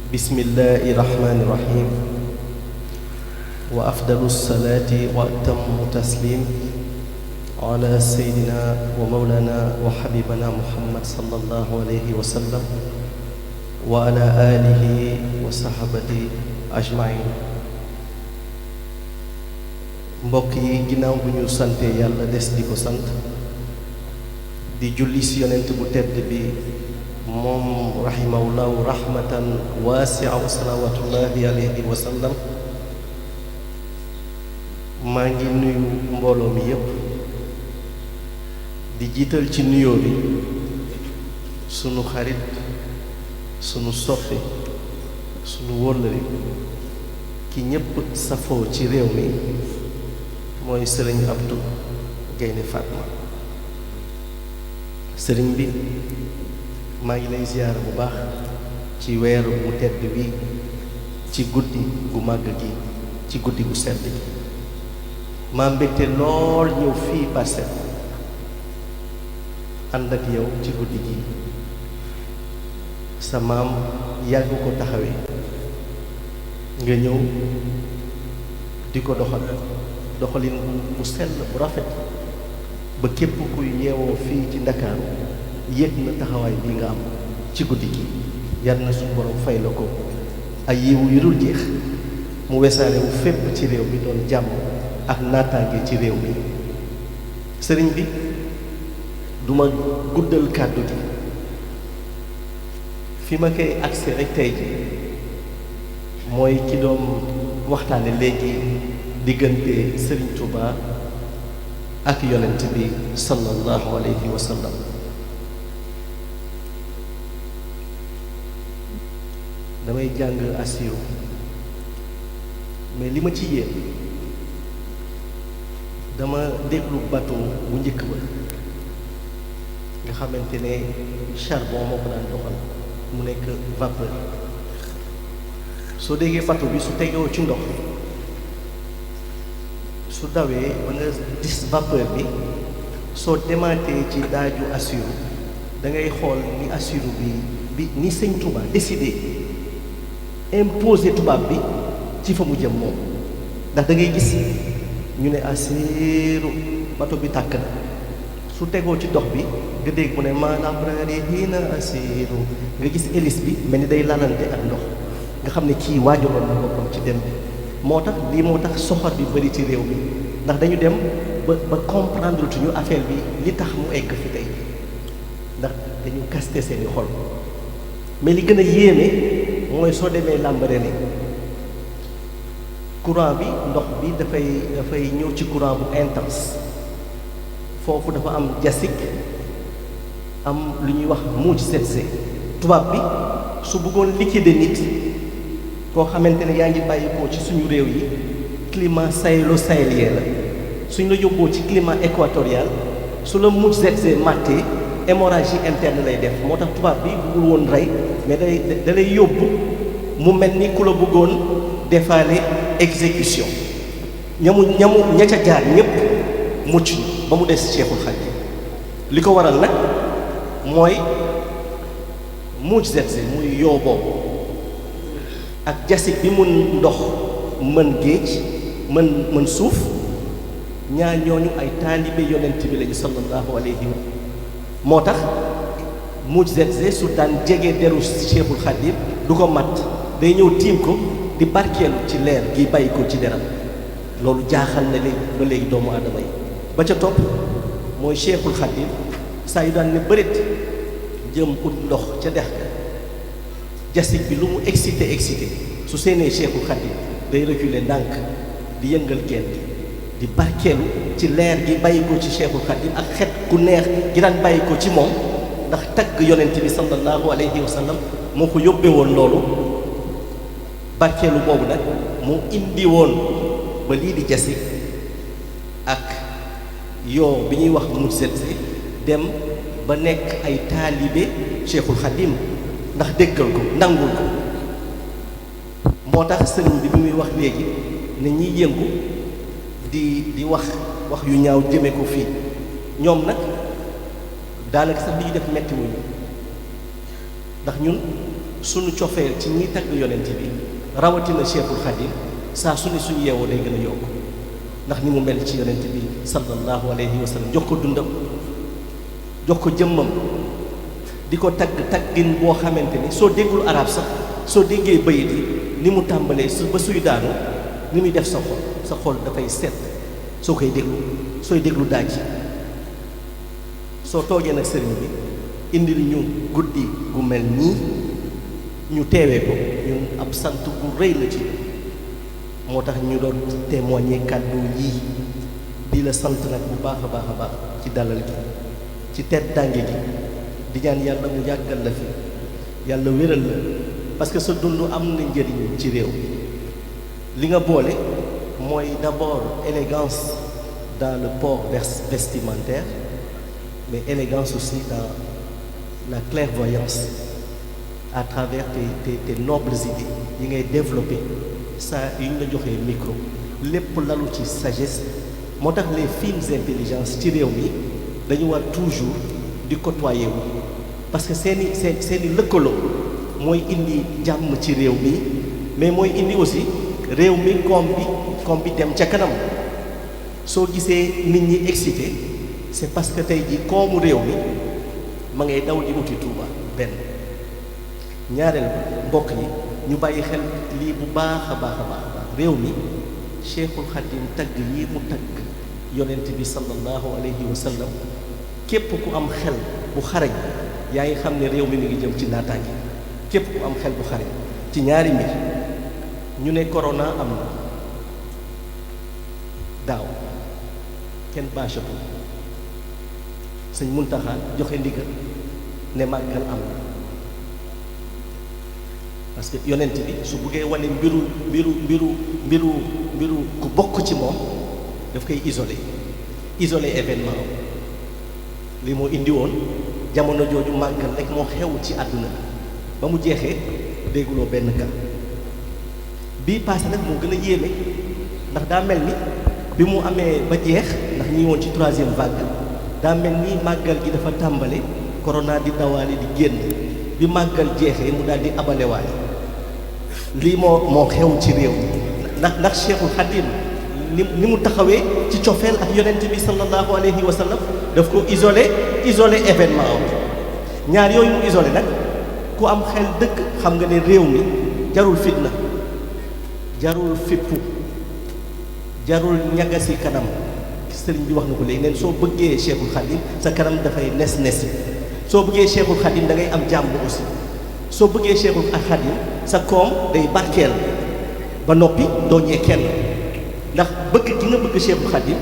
بسم الله الرحمن الرحيم وأفضل الصلاة وأتم تسليم على سيدنا ومولانا وحبيبنا محمد صلى الله عليه وسلم وعلى آله وصحبه أجمعين. mbokk yi ginnaaw bu ñu sante yàlla des di ko sant di julli si yonent bu tedd bi moom rahimahullahu rahmatan waasia wa salawatullahi alayhi wa sallam, maa ngi nuyu mbooloo mi yépp di jiital ci nuyoo bi sunu xarit sunu soppe sunu wóllëre ki ñépp safoo ci réew mi mooy sëriñ Abdou Gaynde Fatma. sëriñ bi maa ngi lay ziyaara bu baax ci weeru bu tedd bi, ci guddi gu màgg gi, ci guddi gu sedd gi. maa mbégte lool ñëw fii Parcelles ànd ak yow ci guddi gi. sa maam yàgg ko taxawee nga ñëw di ko doxalin bu sell bu rafet ba képp kuy yeewoo fii ci Ndakaaru yëg na taxawaay bi nga am ci guddi gi. yar na suñu borom fay la ko ay yiw yu dul jeex, mu wesaare wu fépp ci réew mi doon jàmm ak naataange ci réew mi. sëriñ bi duma guddal kàddu gi, fi ma koy agsi rek tey ji mooy ki doon waxtaane léegi diggante Sëriñ Tuuba ak yonent bi sallallahu alayhi wa sallam. damay jàng asiru, mais li ma ci yéen dama déglu bateau bu njëkk ba nga xamante ne charbon moo ko daan doxal, mu nekk vapeur. soo déggee bateau bi su tegoo ci ndox, su dawee ba nga gis vapeur bi, soo demaatee ci daaju Assuru da ngay xool ni Assuru bi ni sëñ Touba décidé imposer tubaab bi ci fa mu jëm moom. ndax da ngay gis ñu ne Assuru bato bi tàkk na, su tegoo ci dox bi nga dégg mu ne maanabrari hiina Assuru, nga gis hélice bi mel ni day lalante ak ndox, nga xam ne kii waajaloon na boppam ci dem bi. moo tax lii moo tax soxor bi bëri ci réew mi, ndax dañu dem ba comprendre tuñu affaire bi li tax mu egg fi tey, ndax dañu kaste seeni xol. mais li gën a yéeme mooy soo demee Lambaréné courant bi, ndox bi dafay ñëw ci courant bu intense. foofu dafa am jasik, am lu ñuy wax muuj setse. tubaab bi su bëggoon liquider nit koo xamante ne yaa ngi bàyyi ko ci suñu réew yi, climat sahélo-sahélien la, suñ la yóbboo ci climat équatorial, su la muuj setse màttee hémorragie interne lay def. moo tax tubaab bi bëggul woon rey, mais da lay yóbbu mu mel ni ku la bëggoon defaale exécution. ña ca jaar ñépp mucc ba mu des Cheikhul Khadim. li ko waral nag mooy muuj setse muy yoo boobu ak jasik bi mun ndox mën géej mën suuf, ñaar ñooñu ay taalibe yonent bi lañu sallallahu alayhi wa. moo tax muuj setse su daan jege deru Cheikhul Khadim du ko mat, day ñëw tiim ko di barkeelu ci leer gi bàyyi ko ci deram. loolu jaaxal na léegi ba léegi doomu aadama yi. ba ca topp mooy Cheikhul Khadim saa yu daan ne bëreet jëm ut ndox ca dex ga, jasik bi lu mu excité su seenee Cheikhul Khadim day reculer ndànk di yëngal genn di barkeelu ci leer gi bàyyi ko ci Cheikhul Khadim ak xet ku neex gi daan bàyyi ko ci moom, ndax tagg yonent bi sallallahu alayhi wa sallam moo ko yóbbee woon loolu. barkeelu boobu nag mu indi woon ba lii di jasik ak yoo bi ñuy wax mu setsi dem ba nekk ay taalibe Cheikhul Khadim ndax déggal ko nangul ko. moo tax sëriñ bi muy wax léegi ne ñiy yëngu di wax yu ñaaw jëme ko fii, ñoom nag daanaka sax li ñu def metti wuñu, ndax ñun sunu cofeel ci ñiy tagg yonent bi rawatina Cheikhul Khadim saa su ne suñu yeewoo day gën a yokk ndax ni mu mel ci yonent bi sallallahu alayhi wa sallam jox ko dundam jox ko jëmmam di ko tagg taggin boo xamante ni soo déggul arab sax soo déggee bayit yi ni mu tàmbalee su ba suy daanu ni muy def sa xol dafay set soo koy déglu sooy déglu daaj soo toogee nag sëriñ bi indil ñu guddi gu mel nii ñu teewee ko ñun ab sant bu rëy la ci moo tax ñu doon témoigner kàddu yii di la sant nag bu baax a baax a baax ci dalal gi ci tedd dànge gi di ñaan yàlla mu yàggal la fi yàlla wéral la parce que sa dund am na njëriñ ci réew li nga boole mooy d'abord élégance dans le port vestimentaire mais élégance aussi dans la clairvoyance à travers tes nobles idées yi ngay développer saa yu ñu la joxee micro lépp lalu ci sagesse moo tax les fines intelligences ci réew mi dañu war toujours di côtoyer wu parce que seeni lëkkaloo mooy indi jàmm ci réew mi mais mooy indi aussi réew mi koom bi dem ca kanam soo gisee nit ñi excité c'est parce que tey jii koomu réew mi ma ngay daw di uti Touba benn ñaareel mbokk yi ñu bàyyi xel lii bu baax a baax a baax réew mi Cheikhul Khadim tagg yi mu tagg yonent bi sallallahu alayhi wa sallam képp ku am xel bu xarañ yaa ngi xam ne réew mi ngi jëm ci naataange képp ku am xel bu xarañ ci ñaari mbir ñu ne corona am na daaw kenn bâchatu sëñ Muntaxa joxe ndigal ne màggal am na parce que yonent bi su buggee wane mbiru ku bokk ci moom daf koy isolé événement li moo indi woon jamono jooju màggal rek moo xew ci àdduna ba mu jeexee dégguloo benn cas bii passé nag moo gën a yéeme ndax daa mel ni bi mu amee ba jeex ndax ñi woon ci troisième vague daa mel ni màggal gi dafa tàmbale corona di dawaale di génn bi màggal jeexee mu daal di abalewaale lii moo xew ci réew ndax Cheikhul Khadim ni mu taxawee ci cofeel ak yonent bi sallallahu alayhi wa sallam daf ko isolé événement am ñaar yooyu mu isolé nag ku am xel dëkk xam nga ne réew mi jarul fitna jarul fippu jarul ñagasi kanam sëriñ bi wax na ko léegi neen soo bëggee Cheikhul Khadim sa kanam dafay nes soo bëggee Cheikhul Khadim da ngay am jàmm aussi soo bëggee Cheikhul Khadim sa koom day barkeel ba noppi doo ñee kenn ndax bëgg gi nga bëgg Cheikhul Khadim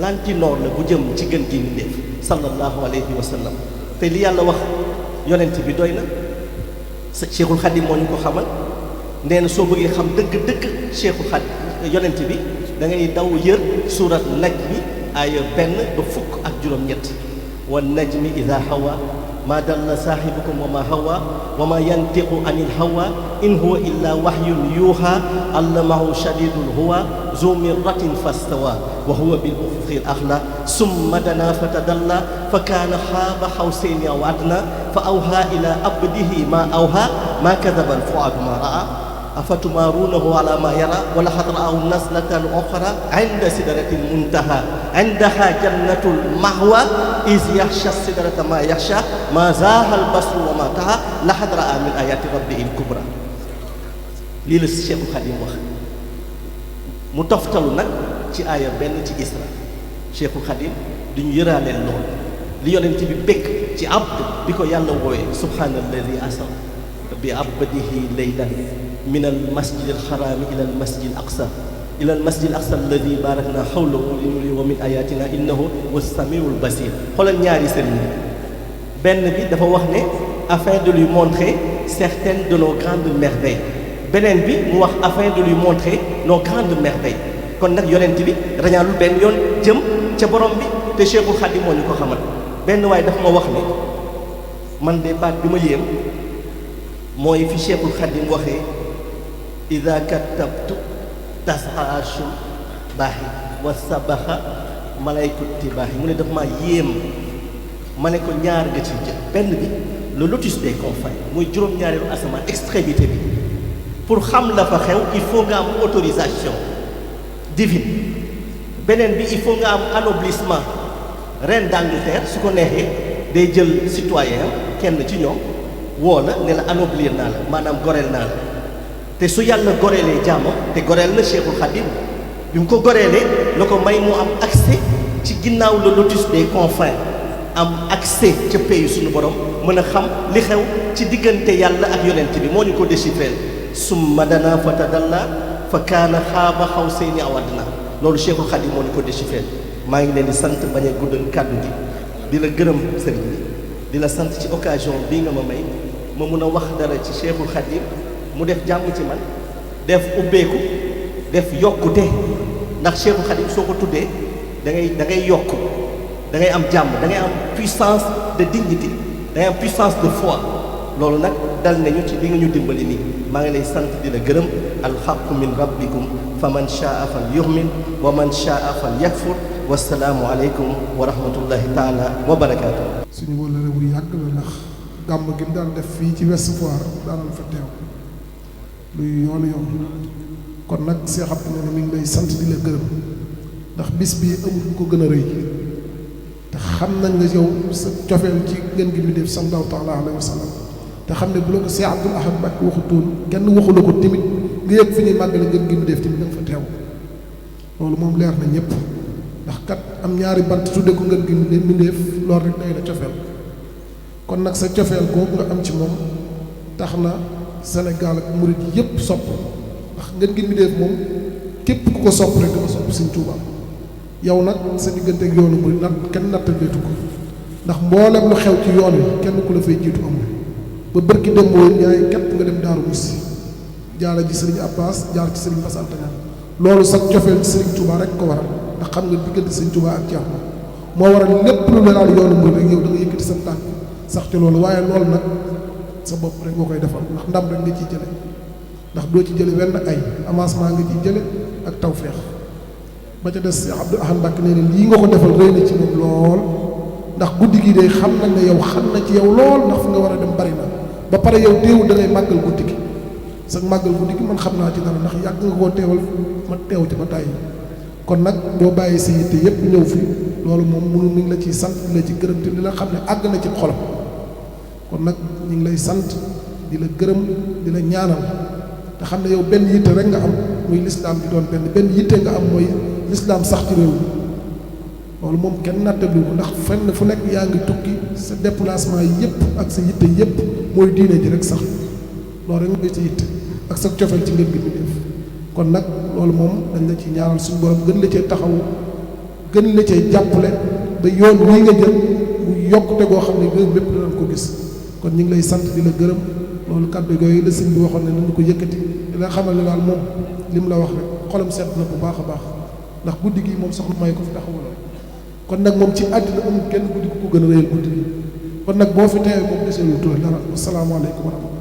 lantinoor la bu jëm ci gën gi mbindéef sallallahu alayhi wa sallam te li yàlla wax yonent bi doy na sa Cheikhul Khadim moo ñu ko xamal nee na soo bëggee xam dëgg Cheikhul Khadim yonent bi da ngay daw yër surat najmi aaya 1 ba fukk ak juróom-ñett wan najmi ida hawa ma dalla saahibukum wa ma hawa wa ma yantiqu anil hawa in huwa illa wahyun yuha allamahu shadidul huwa zu mirratin fastawa wa huwa bil ufuqil a'la summa dana fatadalla fa kana xaaba xawsayni aw adna fa awha ila abdihi ma awha ma kadaba al fuadu ma raa afatumarunahu ala ma yara wa laqad ra'ahu nazlatan ukhra 'inda sidratil muntaha 'indaha jannatul mahwa iz yaghsha sidrata ma yaghsha ma zaaha al basru wa ma taha laqad ra'a min ayati rabbihil kubra lii la Cheikhul Khadim wax mu toftalu nag ci aaya benn ci Isra Cheikhul Khadim di ñu yëraaleel lool li yonent bi bëgg ci abd bi ko yàlla wooye subhaanallazi asra bi abdihi laylan min al masjid al xaraami ila al masjid al aqsa ila al masjid al aqsa alladi barakna xawlahu linuriyahu wa min ayatina innahu huwa samiul basir xoolal ñaari sëriñ benn bi dafa wax ne afin de lui montrer certaines de nos grandes merveilles beneen bi mu wax afin de lui montrer nos grandes merveilles kon nag yonent bi rañaalul benn yoon jëm ca borom bi te Cheikhul Khadim moo ñu ko xamal benn waaye dafa ma wax ne man de baat bi ma yéem mooy fi Cheikhul Khadim waxee ida katabtu tasaasu baaxi wa sabaxa malaykut tibaaxi mu ne daf maa yéem ma ne ko ñaar nga ci jël benn bi le lotus des confins muy juróom-ñaareelu asamaan extrémité bi pour xam la fa xew il faut nga am autorisation divine beneen bi il faut nga am anoblissement reine d'Angleterre su ko neexee day jël citoyen kenn ci ñoom woo la ne la anoblir naa la maanaam goreel naa la te su yàlla goreelee jaamam te goreel na Cheikhul Khadim bi mu ko goreelee la ko may mu am accès ci ginnaaw le lotus des confins am accès ca pays suñu borom mën a xam li xew ci diggante yàlla ak yonent bi moo ñu ko déchiffré summa dana fa tadalla fa kaana xaaba xawsayni aw adnaa loolu Cheikhul Khadim moo ñu ko déchiffré maa ngi leen di sant bañ a guddal kàddu gi di la gërëm sëriñ bi di la sant ci occasion bii nga ma may ma mun a wax dara ci Cheikhul Khadim mu def jàmm ci man def ubbeeku def yokkute ndax Cheikhul Khadim soo ko tuddee da ngay yokk da ngay am jàmm da ngay am puissance de dignité da ngay am puissance de foi loolu nag dal nañu ci li nga ñu dimbali nii maa ngi lay sant di la gërëm alxaqu min rabbikum fa man shaa fal yu'min wa man shaa fal yakfur wasalaamu aleykum wa rahmatullahi taala wa barakaatu. suñu wëllëre bu yàgg la ndax gàmm gi mu daan def fii ci Ouest Foire daanal fa teew luy yoonu yoon kon nag Cheikh Abdou ne mi ngi lay sant di la gërëm ndax bis bii amul bu ko gën a rëy te xam nañ nga yow sa cofeel ci gën gi mu def sallallahu taala alayhi wa sallam te xam ne bu la ko Cheikh Abdoul Ahad Mbacké waxutoon kenn waxu la ko tamit nga yëg fi ñuy màggale gën gi mu def tamit da nga fa teew loolu moom leer na ñëpp ndax kat am ñaari bant tudde ko ngeen gi mu def loolu rek day la cofeel kon nag sa cofeel googu nga am ci moom tax na Sénégal ak murid yëpp sopp ndax ngeen gi mu def moom képp ku ko sopp rek dama sopp Sëñ Tuubaa yow nag sa diggante ak yoonu murid nag kenn nattaleetu ko ndax mboolem lu xew ci yoon wi kenn ku la fay jiitu amul ba bërki dem mooy ñaay képp nga dem Daaru Musti jaara ji Sëriñ Abbas jaar ci Sëriñ Bass Anta Niang loolu sax cofeel ci Sëriñ Tuubaa rek ko waral ndax xam nga diggante Sëriñ Tuubaa ak Ceerno moo waral lépp lu la daal yoonu murid rek yow da nga yëkkati sa tànk sax ci loolu waaye loolu nag sa bopp rek nga koy defal ndax ndam rek nga ciy jële ndax doo ci jële wenn ay avancement nga ciy jële ak tawfeex ba ca des Cheikh Abdoul Ahad Mbacké nee na lii nga ko defal rëy na ci moom lool ndax guddi gi de xam nañ ne yow xam na ci yow lool ndax fi nga war a dem bari na ba pare yow teewul da ngay màggal guddi gi sax màggal guddi gi man xam naa ci dara ndax yàgg nga koo teewal ma teew ci ba tàyyi kon nag boo bàyyi sa yitte yépp ñëw fi loolu moom mënu mi ngi la ciy sant di la ci gërëm te di la xam ne àgg na ci xolam kon nag ñu ngi lay sant di la gërëm di la ñaanal te xam ne yow benn yitte rek nga am muy lislaam di doon benn yitte nga am mooy lislaam sax ci réew mi loolu moom kenn nattabli ko ndax fenn fu nekk yaa ngi tukki sa déplacement yépp ak sa yitte yépp mooy diine ji rek sax loolu rek nga sa yitte ak sa cofeel ci ngeen gi mu def kon nag loolu moom dañ la ci ñaanal suñu borom gën la cee taxawu gën la cee jàppale ba yoon wii nga jël mu yokkute goo xam ne gën bépp danañ ko gis kon ñu ngi lay sant di la gërëm loolu kàddu yooyu la sëñ bi waxoon ne nañu ko yëkkati di la xamal ne daal moom li mu la wax rek xolam sedd na bu baax a baax ndax guddi gi moom soxna may ko fi taxawaloon kon nag moom ci àddina amul kenn guddi ku ko gën a rëyal guddi gi kon nag boo fi teewee moom desee lu tuur dara asalaamaaleykum wa rahmatulah